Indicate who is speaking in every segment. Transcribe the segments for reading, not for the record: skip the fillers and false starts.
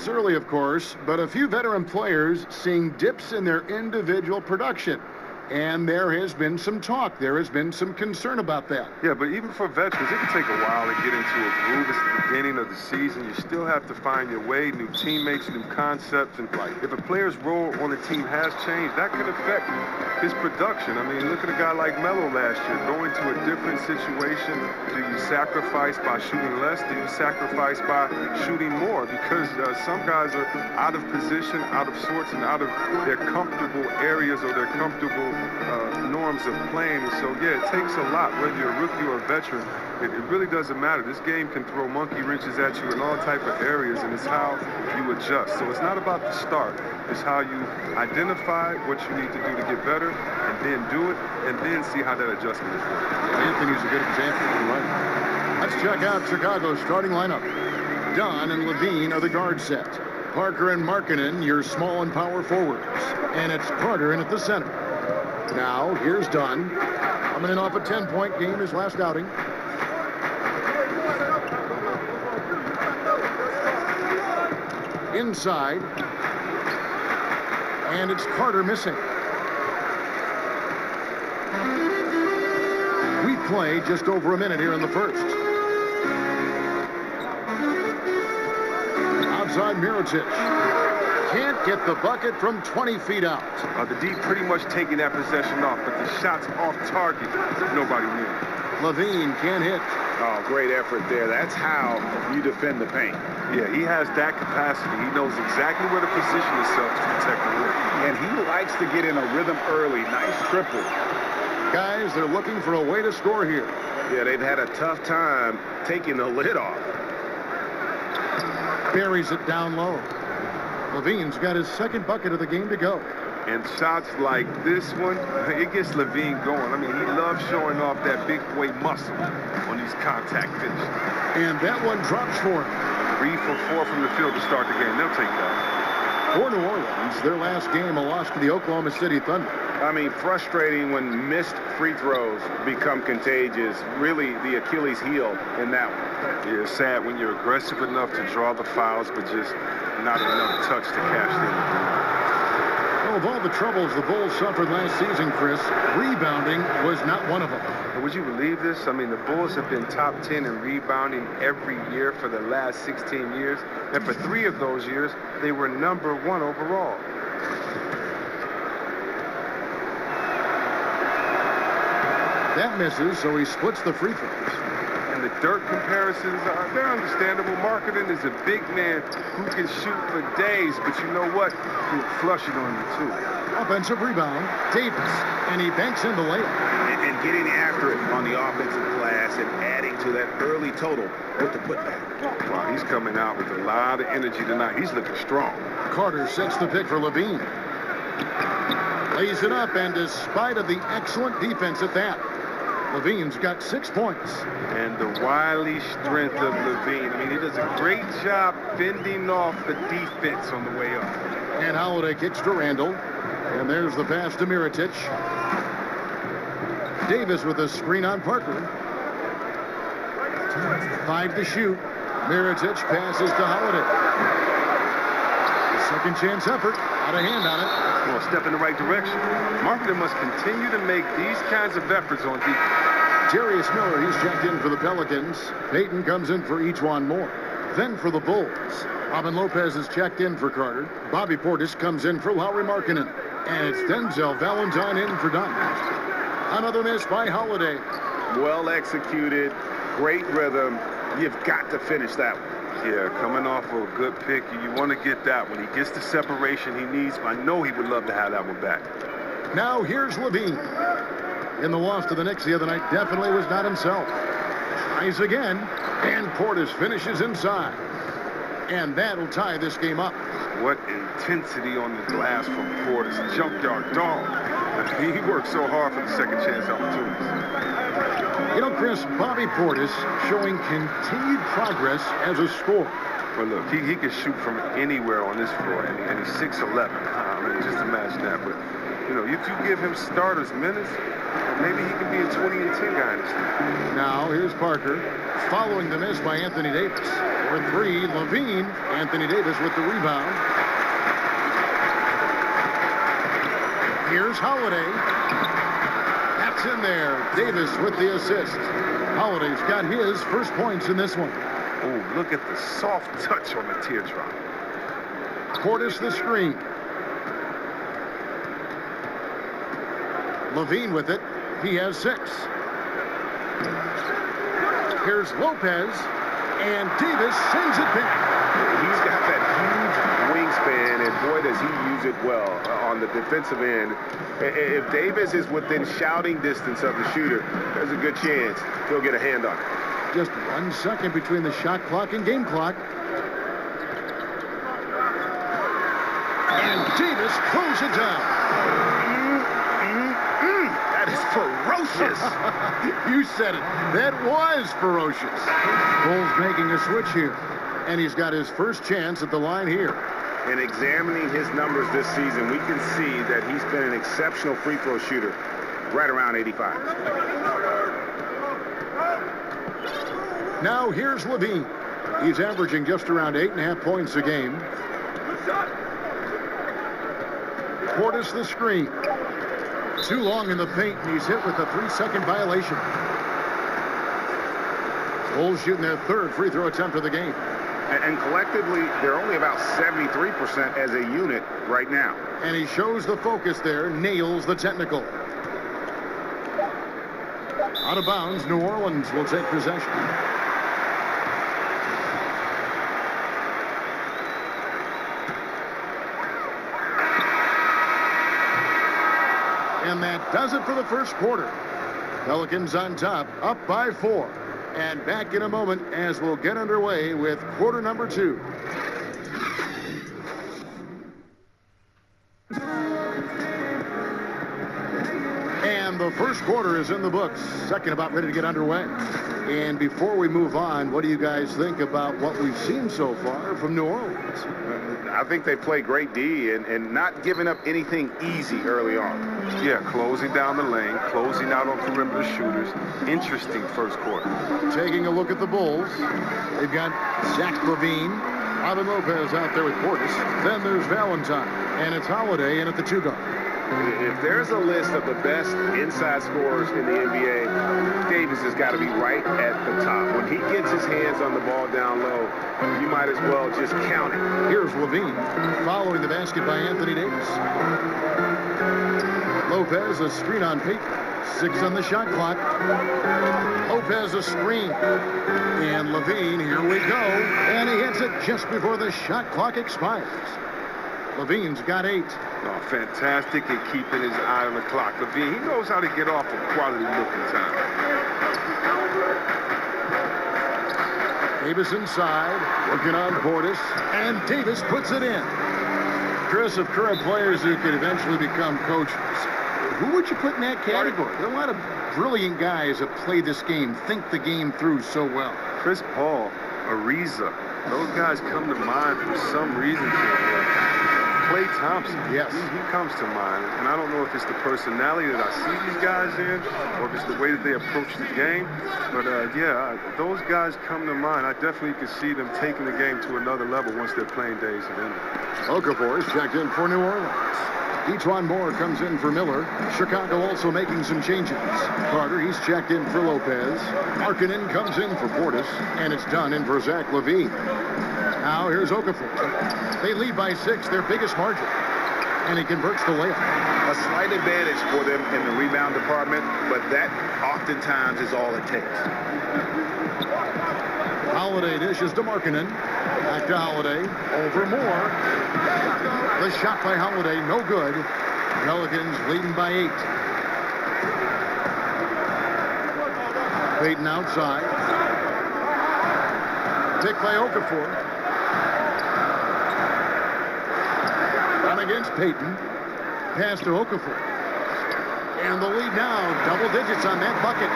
Speaker 1: It's early, of course, but a few veteran players seeing dips in their individual production. And there has been some talk. There has been some concern about that.
Speaker 2: Yeah, but even for veterans, it can take a while to get into a groove. It's the beginning of the season. You still have to find your way, new teammates, new concepts. And if a player's role on the team has changed, that can affect his production. I mean, look at a guy like Melo last year. Going to a different situation, do you sacrifice by shooting less? Do you sacrifice by shooting more? Because some guys are out of position, out of sorts, and out of their comfortable areas or their comfortable norms of playing. And so, yeah, it takes a lot, whether you're a rookie or a veteran. It really doesn't matter. This game can throw monkey wrenches at you in all type of areas, and it's how you adjust. So it's not about the start. It's how you identify what you need to do to get better, and then do it, and then see how that adjustment is working.
Speaker 1: Anthony's a good example. Right. Let's check out Chicago's starting lineup. Dunn and Levine are the guard set. Parker and Markkanen, your small and power forwards. And it's Carter in at the center. Now, here's Dunn. Coming in off a 10-point game his last outing. Inside. And it's Carter missing. We play just over a minute here in the first. Outside Mirotic. Can't get the bucket from 20 feet out.
Speaker 2: The D pretty much taking that possession off, but the shot's off target. Nobody knew.
Speaker 1: Levine can't hit.
Speaker 3: Oh, great effort there. That's how you defend the paint.
Speaker 2: Yeah, he has that capacity. He knows exactly where to position himself to protect the rim.
Speaker 3: And he likes to get in a rhythm early. Nice triple.
Speaker 1: Guys, they're looking for a way to score here.
Speaker 3: Yeah, they've had a tough time taking the lid off.
Speaker 1: Buries it down low. Levine's got his second bucket of the game to go.
Speaker 2: And shots like this one, it gets Levine going. I mean, he loves showing off that big boy muscle on these contact finishes.
Speaker 1: And that one drops for him.
Speaker 2: 3 for 4 from the field to start the game. They'll take that.
Speaker 1: For New Orleans, their last game, a loss to the Oklahoma City Thunder.
Speaker 3: I mean, frustrating when missed free throws become contagious. Really, the Achilles heel in that one.
Speaker 2: Yeah, it's sad when you're aggressive enough to draw the fouls, but just not enough touch to cash in.
Speaker 1: Well, of all the troubles the Bulls suffered last season, Chris, rebounding was not one of them.
Speaker 2: And would you believe this? I mean, the Bulls have been top 10 in rebounding every year for the last 16 years. And for 3 of those years, they were number 1 overall.
Speaker 1: That misses, so he splits the free throws.
Speaker 2: And the Dirk comparisons, they're understandable. Markkanen is a big man who can shoot for days, but you know what? He'll flush it on you, too.
Speaker 1: Offensive rebound, Davis, and he banks in the layup.
Speaker 3: And getting after it on the offensive glass and adding to that early total with the putback.
Speaker 2: Wow, he's coming out with a lot of energy tonight. He's looking strong.
Speaker 1: Carter sets the pick for Levine. Lays it up, and despite of the excellent defense at that, Levine's got 6 points.
Speaker 2: And the wily strength of Levine. I mean, he does a great job fending off the defense on the way up.
Speaker 1: And Holiday kicks to Randall. And there's the pass to Mirotic. Davis with a screen on Parker. 5 to shoot. Mirotic passes to Holiday. Second chance effort. Out of hand on it.
Speaker 2: Well, a step in the right direction. Markkanen must continue to make these kinds of efforts on defense.
Speaker 1: Darius Miller, he's checked in for the Pelicans. Peyton comes in for Ejuan Moore. Then for the Bulls, Robin Lopez is checked in for Carter. Bobby Portis comes in for Lauri Markkanen. And it's Denzel Valentine in for Dunn. Another miss by Holiday.
Speaker 3: Well executed, great rhythm. You've got to finish that one.
Speaker 2: Yeah, coming off of a good pick, you want to get that one. He gets the separation he needs. I know he would love to have that one back.
Speaker 1: Now here's Levine. In the loss to the Knicks the other night, definitely was not himself. Tries again, and Portis finishes inside. And that'll tie this game up.
Speaker 2: What intensity on the glass from Portis. Junkyard dog. He worked so hard for the second chance opportunities.
Speaker 1: You know, Chris, Bobby Portis showing continued progress as a scorer.
Speaker 2: Well, look, he can shoot from anywhere on this floor, and he's 6'11". I mean, just imagine that. But, you know, if you give him starters minutes, maybe he can be a 20-10 guy in this league.
Speaker 1: Now, here's Parker, following the miss by Anthony Davis. For three, Levine. Anthony Davis with the rebound. Here's Holiday. That's in there. Davis with the assist. Holiday's got his first points in this one.
Speaker 2: Oh, look at the soft touch on the teardrop.
Speaker 1: Portis the screen. Levine with it. He has 6. Here's Lopez. And Davis sends it back.
Speaker 3: He's got that huge wingspan, and boy, does he use it well on the defensive end. If Davis is within shouting distance of the shooter, there's a good chance he'll get a hand on it.
Speaker 1: Just 1 second between the shot clock and game clock. And Davis throws it down.
Speaker 3: That is ferocious.
Speaker 1: You said it. That was ferocious. Bulls making a switch here. And he's got his first chance at the line here.
Speaker 3: In examining his numbers this season, we can see that he's been an exceptional free throw shooter, right around 85.
Speaker 1: Now here's Levine. He's averaging just around 8.5 points a game. Portis the screen. Too long in the paint, and he's hit with a 3-second violation. Bulls shooting their third free throw attempt of the game.
Speaker 3: And collectively, they're only about 73% as a unit right now.
Speaker 1: And he shows the focus there, nails the technical. Out of bounds, New Orleans will take possession. And that does it for the first quarter. Pelicans on top, up by 4. And back in a moment as we'll get underway with quarter number 2. And the first quarter is in the books. Second about ready to get underway. And before we move on, what do you guys think about what we've seen so far from New Orleans?
Speaker 3: I think they play great D and not giving up anything easy early on.
Speaker 2: Yeah, closing down the lane, closing out on perimeter shooters. Interesting first quarter.
Speaker 1: Taking a look at the Bulls. They've got Zach Levine, Robin Lopez out there with Portis. Then there's Valentine, and it's Holiday in at the 2 guard.
Speaker 3: If there's a list of the best inside scorers in the NBA, Davis has got to be right at the top. When he gets his hands on the ball down low, you might as well just count it.
Speaker 1: Here's Levine, following the basket by Anthony Davis. Lopez, a screen on Peyton. 6 on the shot clock. Lopez, a screen. And Levine, here we go. And he hits it just before the shot clock expires. Levine's got 8.
Speaker 2: Oh, fantastic at keeping his eye on the clock. Levine, he knows how to get off of quality looking time.
Speaker 1: Davis inside, working on Portis, and Davis puts it in. Chris, of current players who could eventually become coaches, who would you put in that category? There are a lot of brilliant guys that play this game, think the game through so well.
Speaker 2: Chris Paul, Ariza, those guys come to mind for some reason. Klay Thompson,
Speaker 1: yes,
Speaker 2: he comes to mind, and I don't know if it's the personality that I see these guys in, or if it's the way that they approach the game. But yeah, those guys come to mind. I definitely can see them taking the game to another level once their playing days are ended.
Speaker 1: Okafor is checked in for New Orleans. Etuan Moore comes in for Miller. Chicago also making some changes. Carter, he's checked in for Lopez. Markkanen comes in for Portis, and it's done in for Zach Levine. Now here's Okafor. They lead by 6, their biggest margin. And he converts the layup.
Speaker 3: A slight advantage for them in the rebound department, but that oftentimes is all it takes.
Speaker 1: Holiday dishes to Markkanen. Back to Holiday. Over Moore. The shot by Holiday, no good. Pelicans leading by 8. Peyton outside. Pick by Okafor. Run against Peyton. Pass to Okafor. And the lead now, double digits on that bucket.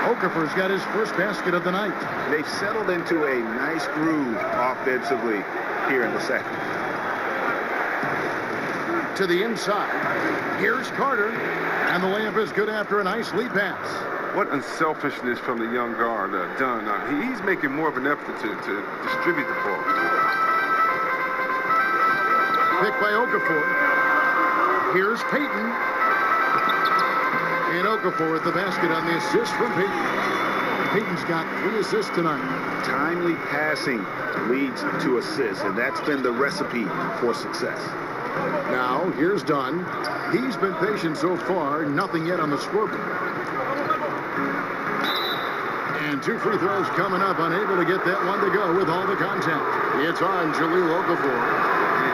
Speaker 1: Okafor's got his first basket of the night.
Speaker 3: They've settled into a nice groove offensively here in the second.
Speaker 1: To the inside. Here's Carter. And the layup is good after a nice lead pass.
Speaker 2: What unselfishness from the young guard, Dunn. He's making more of an effort to distribute the ball.
Speaker 1: Picked by Okafor. Here's Payton. And Okafor with the basket on the assist from Payton. Payton's got 3 assists tonight.
Speaker 3: Timely passing leads to assists, and that's been the recipe for success.
Speaker 1: Now, here's Dunn. He's been patient so far, nothing yet on the scoreboard. And 2 free throws coming up, unable to get that one to go with all the contact. It's on Jahlil Okafor.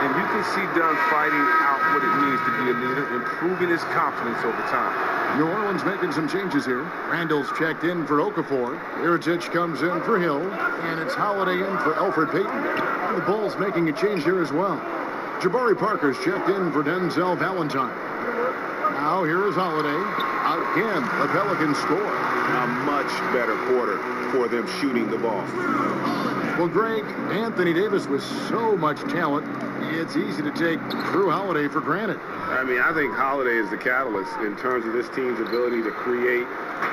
Speaker 2: And you can see Dunn fighting out what it means to be a leader, improving his confidence over time.
Speaker 1: New Orleans making some changes here. Randall's checked in for Okafor. Mirotic comes in for Hill. And it's Holiday in for Elfrid Payton. And the Bulls making a change here as well. Jabari Parker's checked in for Denzel Valentine. Now here is Holiday. Again, the Pelicans score.
Speaker 3: A much better quarter for them shooting the ball.
Speaker 1: Well, Greg, Anthony Davis with so much talent, it's easy to take Drew Holiday for granted.
Speaker 3: I mean, I think Holiday is the catalyst in terms of this team's ability to create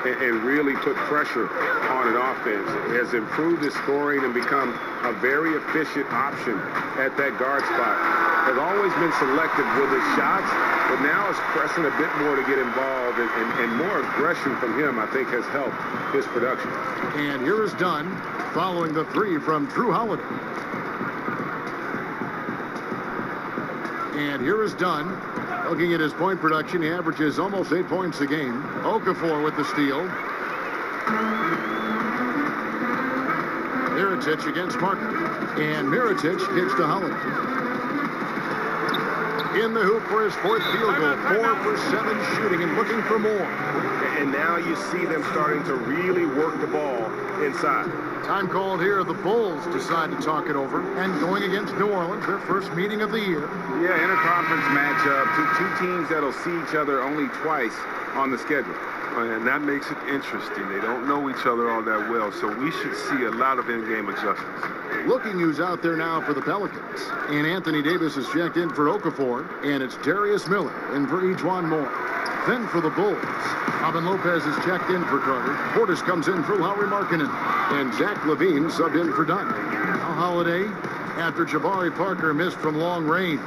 Speaker 3: and really put pressure on an offense. It has improved his scoring and become a very efficient option at that guard spot. Has always been selective with his shots, but now is pressing a bit more to get involved, and more aggression from him, I think, has helped his production.
Speaker 1: And here is Dunn following the 3 from Drew Holiday. And here is Dunn. Looking at his point production, he averages almost 8 points a game. Okafor with the steal. Mirotic against Parker. And Mirotic kicks to Holiday. In the hoop for his 4th field goal. 4 for 7 shooting and looking for more.
Speaker 3: And now you see them starting to really work the ball inside.
Speaker 1: Time called here. The Bulls decide to talk it over. And going against New Orleans, their first meeting of the year.
Speaker 3: Yeah, interconference matchup. Two teams that'll see each other only twice on the schedule.
Speaker 2: And that makes it interesting. They don't know each other all that well, so we should see a lot of in-game adjustments.
Speaker 1: Looking who's out there now for the Pelicans. And Anthony Davis is checked in for Okafor. And it's Darius Miller in for Ejuan Moore. Then for the Bulls, Robin Lopez is checked in for Carter. Portis comes in for Lauri Markkanen. And Zach LaVine subbed in for Dunn. Now Holiday after Jabari Parker missed from long range.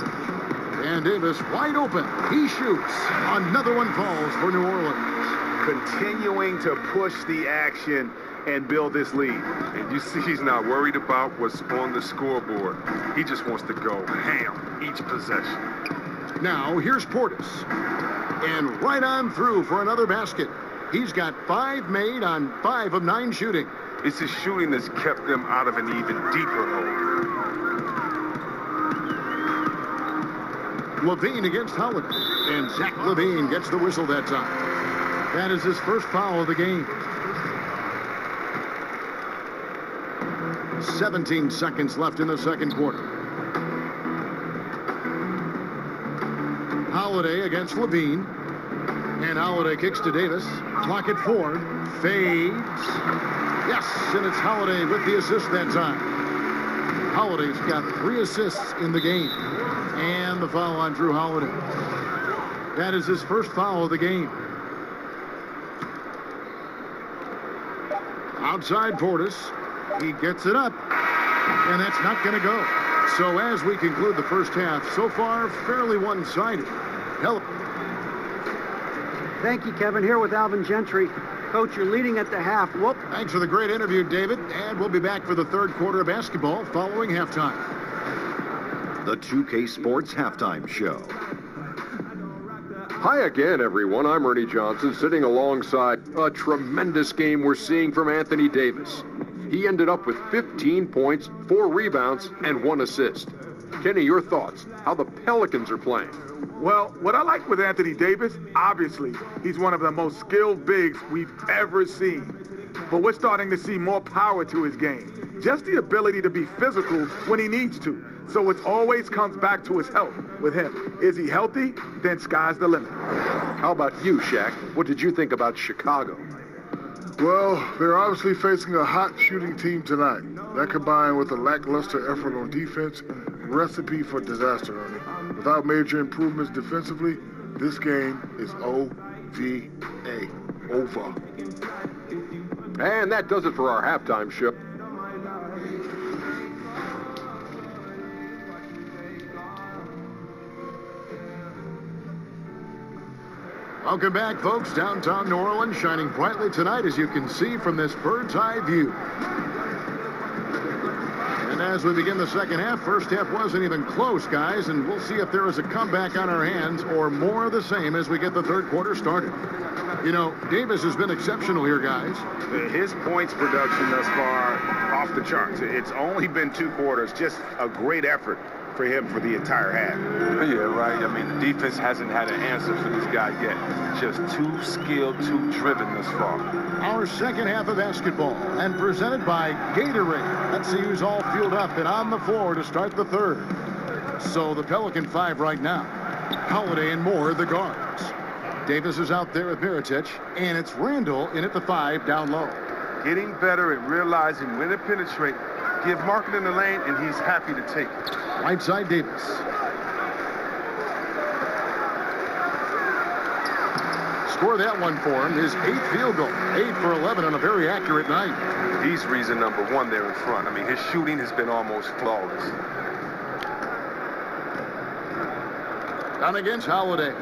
Speaker 1: And Davis wide open. He shoots. Another one falls for New Orleans.
Speaker 3: Continuing to push the action and build this lead.
Speaker 2: And you see he's not worried about what's on the scoreboard. He just wants to go ham each possession.
Speaker 1: Now here's Portis. And right on through for another basket. He's got 5 made on 5 of 9 shooting.
Speaker 2: It's his shooting that's kept them out of an even deeper hole.
Speaker 1: LaVine against Holiday. And Zach LaVine gets the whistle that time. That is his first foul of the game. 17 seconds left in the second quarter. Holiday against LaVine. And Holiday kicks to Davis. Clock at 4. Fades. Yes, and it's Holiday with the assist that time. Holiday's got 3 assists in the game. And the foul on Drew Holiday. That is his first foul of the game. Outside Portis. He gets it up. And that's not going to go. So as we conclude the first half, so far fairly one-sided.
Speaker 4: Thank you, Kevin. Here with Alvin Gentry. Coach, you're leading at the half. Whoop.
Speaker 1: Thanks for the great interview, David. And we'll be back for the third quarter of basketball following halftime.
Speaker 5: The 2K Sports Halftime Show.
Speaker 6: Hi again, everyone. I'm Ernie Johnson, sitting alongside a tremendous game we're seeing from Anthony Davis. He ended up with 15 points, 4 rebounds, and 1 assist. Kenny, your thoughts? How the Pelicans are playing?
Speaker 7: Well, what I like with Anthony Davis, obviously, he's one of the most skilled bigs we've ever seen. But we're starting to see more power to his game. Just the ability to be physical when he needs to. So it always comes back to his health with him. Is he healthy? Then sky's the limit.
Speaker 6: How about you, Shaq? What did you think about Chicago?
Speaker 8: Well, they're obviously facing a hot shooting team tonight. That combined with a lackluster effort on defense, recipe for disaster, Ernie. Without major improvements defensively, this game is OVA. over.
Speaker 6: And that does it for our halftime show.
Speaker 1: Welcome back, folks. Downtown New Orleans shining brightly tonight, as you can see from this bird's eye view. And as we begin the second half, first half wasn't even close, guys, and we'll see if there is a comeback on our hands or more of the same as we get the third quarter started. You know, Davis has been exceptional here, guys.
Speaker 3: His points production thus far off the charts. It's only been 2 quarters, just a great effort for him for the entire half.
Speaker 2: Yeah, right. I mean, the defense hasn't had an answer for this guy yet. Just too skilled, too driven thus far.
Speaker 1: Our second half of basketball, and presented by Gatorade. Let's see who's all fueled up and on the floor to start the third. So the Pelican 5 right now. Holiday and Moore, the guards. Davis is out there with Mirotic, and it's Randall in at the 5 down low.
Speaker 2: Getting better at realizing when to penetrate. Give Markin in the lane, and he's happy to take it.
Speaker 1: Right side, Davis. Score that one for him. His 8th field goal. 8 for 11 on a very accurate night.
Speaker 2: He's reason number 1 there in front. I mean, his shooting has been almost flawless.
Speaker 1: Dunn against Holiday.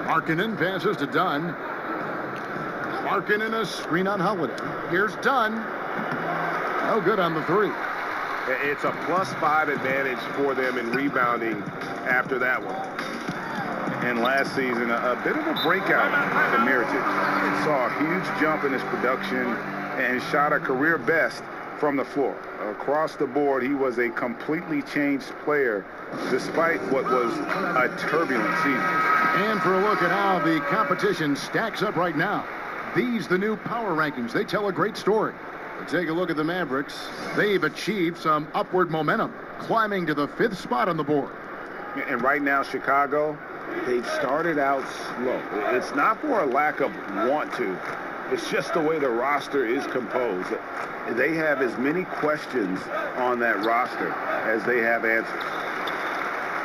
Speaker 1: Markkanen passes to Dunn. Markkanen a screen on Holiday. Here's Dunn. No good on the 3.
Speaker 3: It's a +5 advantage for them in rebounding after that one. And last season, a bit of a breakout for Mirotic. Saw a huge jump in his production and shot a career best from the floor. Across the board, he was a completely changed player despite what was a turbulent season.
Speaker 1: And for a look at how the competition stacks up right now. These, the new power rankings, they tell a great story. Take a look at the Mavericks. They've achieved some upward momentum, climbing to the 5th spot on the board.
Speaker 3: And right now, Chicago, they've started out slow. It's not for a lack of want to. It's just the way the roster is composed. They have as many questions on that roster as they have answers.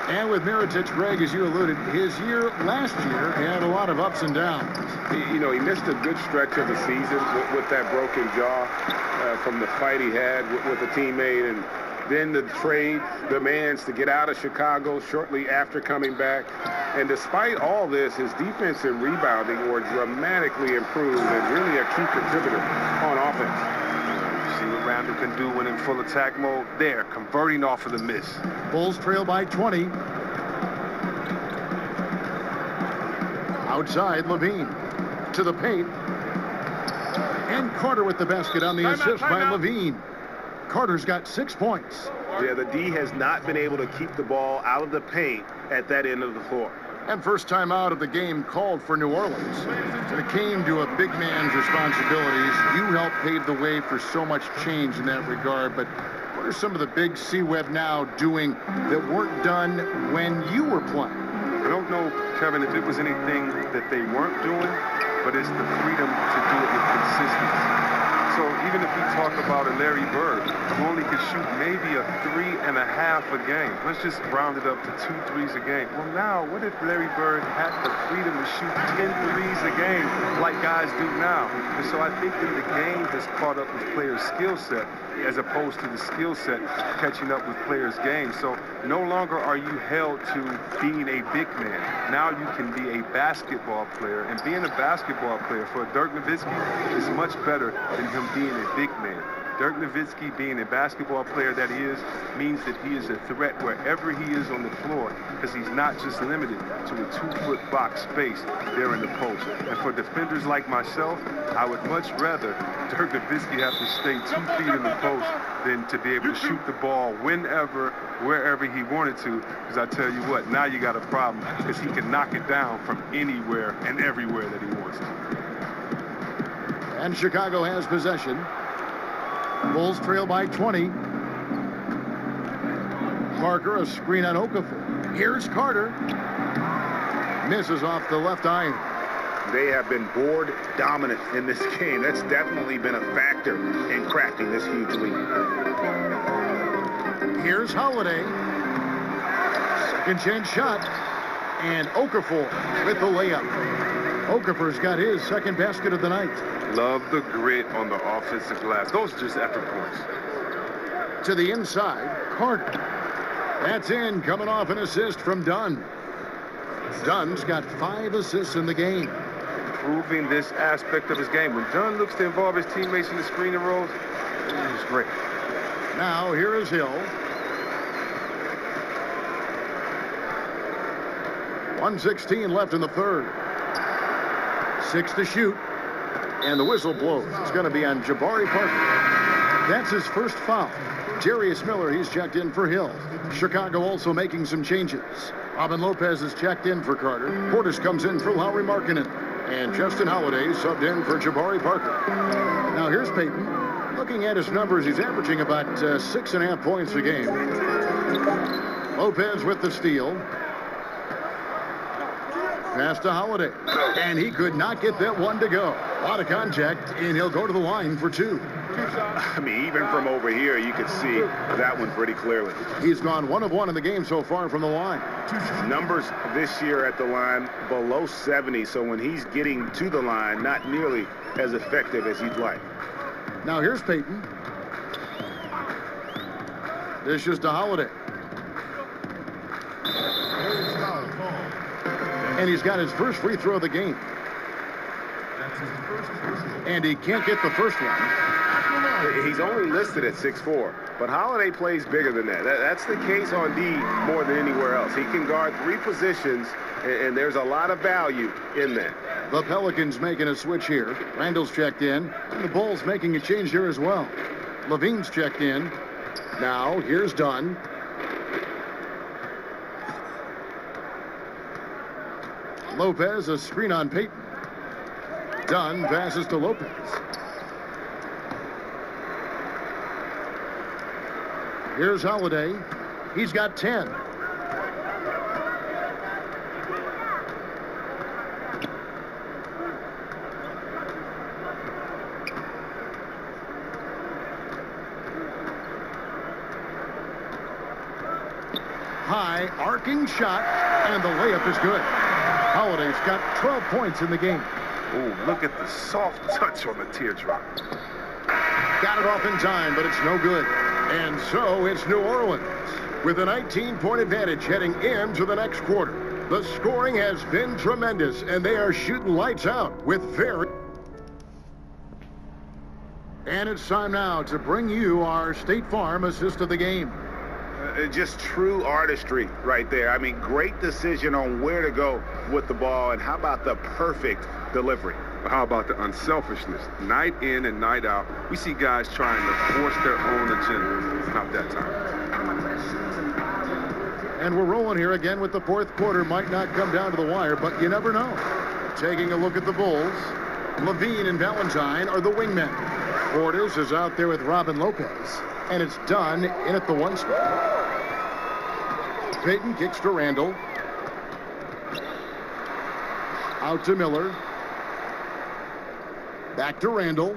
Speaker 1: And with Mirotic, Greg, as you alluded, his year last year had a lot of ups and downs.
Speaker 3: You know, he missed a good stretch of the season with that broken jaw from the fight he had with a teammate, and then the trade demands to get out of Chicago shortly after coming back. And despite all this, his defense and rebounding were dramatically improved and really a key contributor on offense.
Speaker 2: See what Randall can do when in full attack mode. There, converting off of the miss.
Speaker 1: Bulls trail by 20. Outside, Levine to the paint. And Carter with the basket on the assist by Levine. Carter's got 6 points.
Speaker 3: Yeah, the D has not been able to keep the ball out of the paint at that end of the floor.
Speaker 1: And first time out of the game called for New Orleans. When it came to a big man's responsibilities, you helped pave the way for so much change in that regard. But what are some of the big C-Web now doing that weren't done when you were playing?
Speaker 2: I don't know, Kevin, if it was anything that they weren't doing, but it's the freedom to do it with consistency. So even if we talk about a Larry Bird, who only could shoot maybe a 3.5 a game. Let's just round it up to 2 threes a game. Well, now, what if Larry Bird had the freedom to shoot 10 threes a game like guys do now? And so I think that the game has caught up with players' skill set as opposed to the skill set catching up with players' games. So no longer are you held to being a big man. Now you can be a basketball player. And being a basketball player for Dirk Nowitzki is much better than him being a big man. Dirk Nowitzki, being a basketball player that he is, means that he is a threat wherever he is on the floor, because he's not just limited to a 2-foot box space there in the post. And for defenders like myself, I would much rather Dirk Nowitzki have to stay 2 feet in the post than to be able to shoot the ball whenever, wherever he wanted to, because I tell you what, now you got a problem, because he can knock it down from anywhere and everywhere that he wants to.
Speaker 1: And Chicago has possession. Bulls trail by 20. Parker, a screen on Okafor. Here's Carter. Misses off the left iron.
Speaker 3: They have been board dominant in this game. That's definitely been a factor in cracking this huge lead.
Speaker 1: Here's Holiday. Second chance shot. And Okafor with the layup. Okafor's got his second basket of the night.
Speaker 2: Love the grit on the offensive glass. Those are just effort points.
Speaker 1: To the inside, Carter. That's in, coming off an assist from Dunn. Dunn's got 5 assists in the game.
Speaker 2: Improving this aspect of his game. When Dunn looks to involve his teammates in the screening roles, he's great.
Speaker 1: Now here is Hill. 1:16 left in the third. 6 to shoot. And the whistle blows. It's going to be on Jabari Parker. That's his first foul. Darius Miller, he's checked in for Hill. Chicago also making some changes. Robin Lopez is checked in for Carter. Portis comes in for Lauri Markkanen. And Justin Holiday subbed in for Jabari Parker. Now here's Payton. Looking at his numbers, he's averaging about 6.5 points a game. Lopez with the steal. Pass to Holiday. And he could not get that one to go. A lot of contact, and he'll go to the line for 2.
Speaker 3: I mean, even from over here, you could see that one pretty clearly.
Speaker 1: He's gone 1 of 1 in the game so far from the line.
Speaker 3: Numbers this year at the line below 70, so when he's getting to the line, not nearly as effective as he'd like.
Speaker 1: Now here's Payton. This is to Holiday. And he's got his first free throw of the game. And he can't get the first one.
Speaker 3: He's only listed at 6'4", but Holiday plays bigger than that. That's the case on D more than anywhere else. He can guard 3 positions, and there's a lot of value in that.
Speaker 1: The Pelicans making a switch here. Randall's checked in, and the Bulls making a change here as well. Levine's checked in. Now, here's Dunn. Lopez, a screen on Payton. Dunn passes to Lopez. Here's Holiday. He's got 10. High, arcing shot, and the layup is good. Holiday's got 12 points in the game.
Speaker 2: Oh, look at the soft touch on the teardrop.
Speaker 1: Got it off in time, but it's no good. And so it's New Orleans with a 19-point advantage heading into the next quarter. The scoring has been tremendous, and they are shooting lights out with very... And it's time now to bring you our State Farm assist of the game.
Speaker 3: Just true artistry right there. I mean, great decision on where to go with the ball, and how about the perfect delivery?
Speaker 2: How about the unselfishness? Night in and night out, we see guys trying to force their own agenda. Not that time.
Speaker 1: And we're rolling here again with the fourth quarter. Might not come down to the wire, but you never know. Taking a look at the Bulls, Levine and Valentine are the wingmen. Portis is out there with Robin Lopez, and it's Dunn in at the 1 spot. Payton kicks to Randall. Out to Miller. Back to Randall.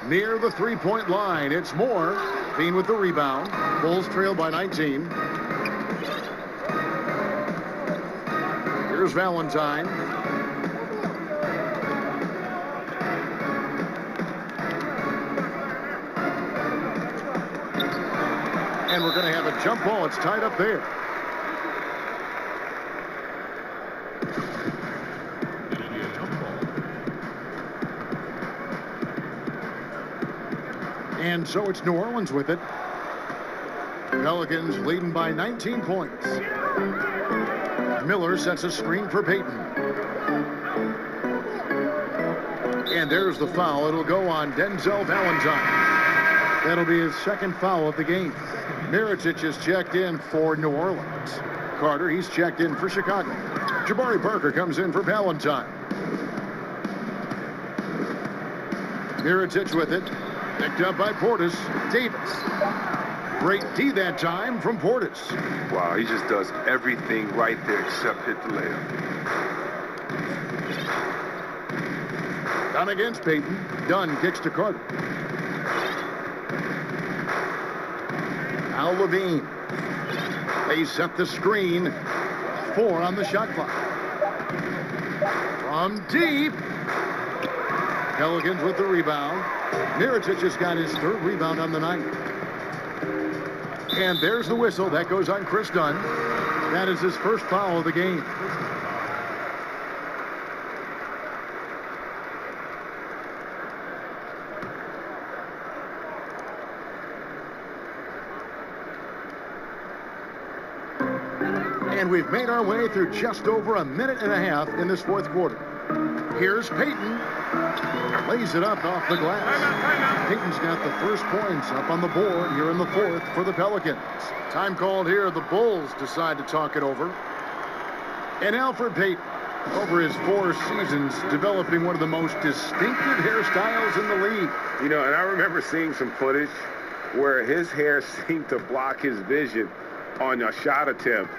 Speaker 1: Near the 3-point line. It's Moore. Bean with the rebound. Bulls trail by 19. Here's Valentine. And we're going to have a jump ball. It's tied up there. And so it's New Orleans with it. Pelicans leading by 19 points. Miller sets a screen for Payton. And there's the foul. It'll go on Denzel Valentine. That'll be his second foul of the game. Mirotic is checked in for New Orleans. Carter, he's checked in for Chicago. Jabari Parker comes in for Valentine. Mirotic with it. Picked up by Portis. Davis. Great D that time from Portis.
Speaker 2: Wow, he just does everything right there except hit the layup.
Speaker 1: Down against Payton. Dunn kicks to Carter. Now Levine. They set the screen. 4 on the shot clock. From deep. Pelicans with the rebound. Mirotic has got his third rebound on the night. And there's the whistle. That goes on Chris Dunn. That is his first foul of the game. And we've made our way through just over a minute and a half in this fourth quarter. Here's Payton. Lays it up off the glass. Payton's got the first points up on the board here in the fourth for the Pelicans. Time called here. The Bulls decide to talk it over. And Alfred Payton, over his 4 seasons, developing one of the most distinctive hairstyles in the league.
Speaker 3: You know, and I remember seeing some footage where his hair seemed to block his vision on a shot attempt.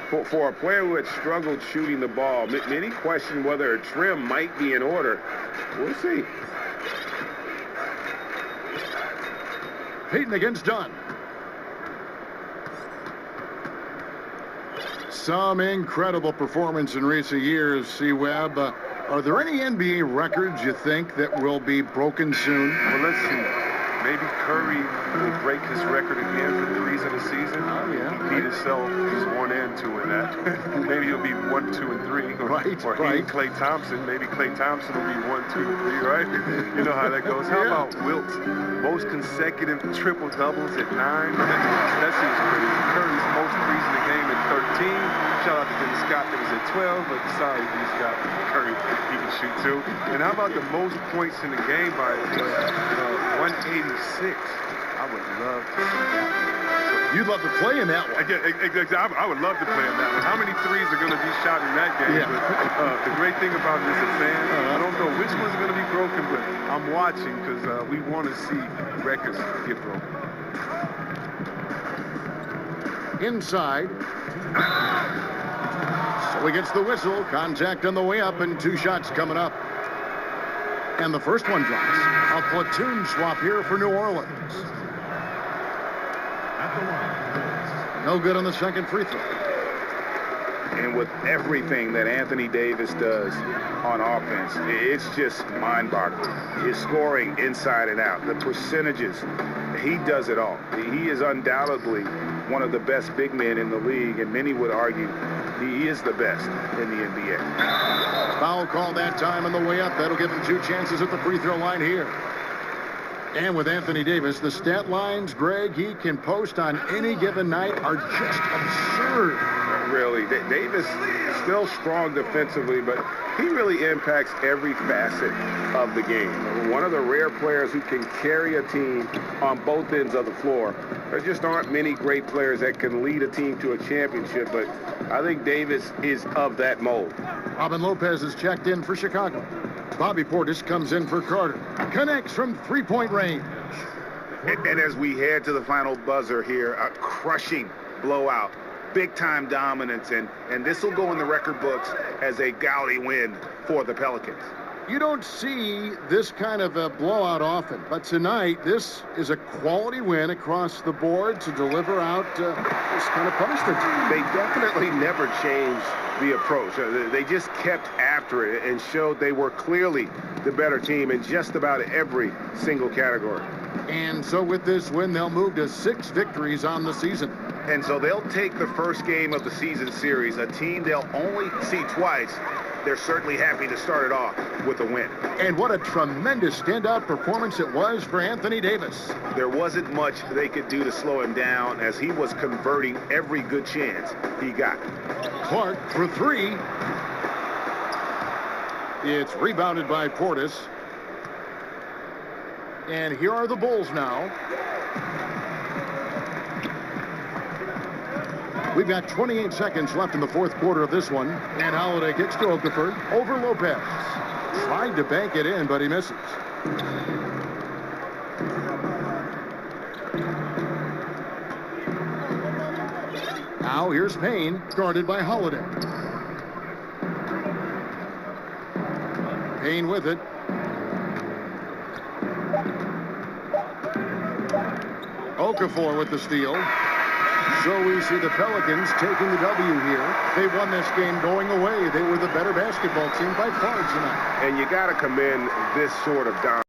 Speaker 3: For a player who had struggled shooting the ball, many question whether a trim might be in order. We'll see.
Speaker 1: Payton against Dunn. Some incredible performance in recent years, C-Webb. Are there any NBA records you think that will be broken soon?
Speaker 2: Well, let's see. Maybe Curry will break his record again for threes in a season.
Speaker 1: Oh, yeah.
Speaker 2: He beat himself. He's 1 and 2 in that. Maybe he'll be 1, 2, and 3. Or he and Klay Thompson. Maybe Klay Thompson will be 1, 2, and 3, right? You know how that goes. How about Wilt? Most consecutive triple doubles at 9. That seems crazy. Curry's most threes in the game at 13. Shout out to Dennis Scott that was at 12, but sorry, Dennis Scott. Curry, he can shoot too. And how about the most points in the game by 186? I would love to see that.
Speaker 1: You'd love to play in that one.
Speaker 2: I would love to play in that one. How many threes are going to be shot in that game?
Speaker 1: Yeah.
Speaker 2: But, the great thing about it as a fan, I don't know which one's going to be broken, but I'm watching because we want to see records get broken.
Speaker 1: Inside. So he gets the whistle. Contact on the way up and 2 shots coming up. And the first one drops. A platoon swap here for New Orleans. No good on the second free throw.
Speaker 3: And with everything that Anthony Davis does on offense, it's just mind-boggling. His scoring inside and out, the percentages, he does it all. He is undoubtedly one of the best big men in the league, and many would argue he is the best in the NBA.
Speaker 1: Foul call that time on the way up. That'll give him 2 chances at the free throw line here. And with Anthony Davis, the stat lines, Greg, he can post on any given night are just absurd.
Speaker 3: Really, Davis still strong defensively, but he really impacts every facet of the game. One of the rare players who can carry a team on both ends of the floor. There just aren't many great players that can lead a team to a championship, but I think Davis is of that mold.
Speaker 1: Robin Lopez is checked in for Chicago. Bobby Portis comes in for Carter. Connects from 3-point range.
Speaker 3: And as we head to the final buzzer here, a crushing blowout. Big-time dominance, and this will go in the record books as a gaudy win for the Pelicans.
Speaker 1: You don't see this kind of a blowout often, but tonight this is a quality win across the board to deliver out this kind of punishment.
Speaker 3: They definitely never changed the approach. They just kept after it and showed they were clearly the better team in just about every single category.
Speaker 1: And so with this win, they'll move to 6 victories on the season.
Speaker 3: And so they'll take the first game of the season series, a team they'll only see twice. They're certainly happy to start it off with a win.
Speaker 1: And what a tremendous standout performance it was for Anthony Davis.
Speaker 3: There wasn't much they could do to slow him down as he was converting every good chance he got.
Speaker 1: Clark for 3. It's rebounded by Portis. And here are the Bulls now. We've got 28 seconds left in the fourth quarter of this one. And Holiday kicks to Okafor over Lopez. Tried to bank it in, but he misses. Now here's Payne, guarded by Holiday. Payne with it. Okafor with the steal. So we see the Pelicans taking the W here. They won this game going away. They were the better basketball team by far tonight.
Speaker 3: And you got to commend this sort of dominance.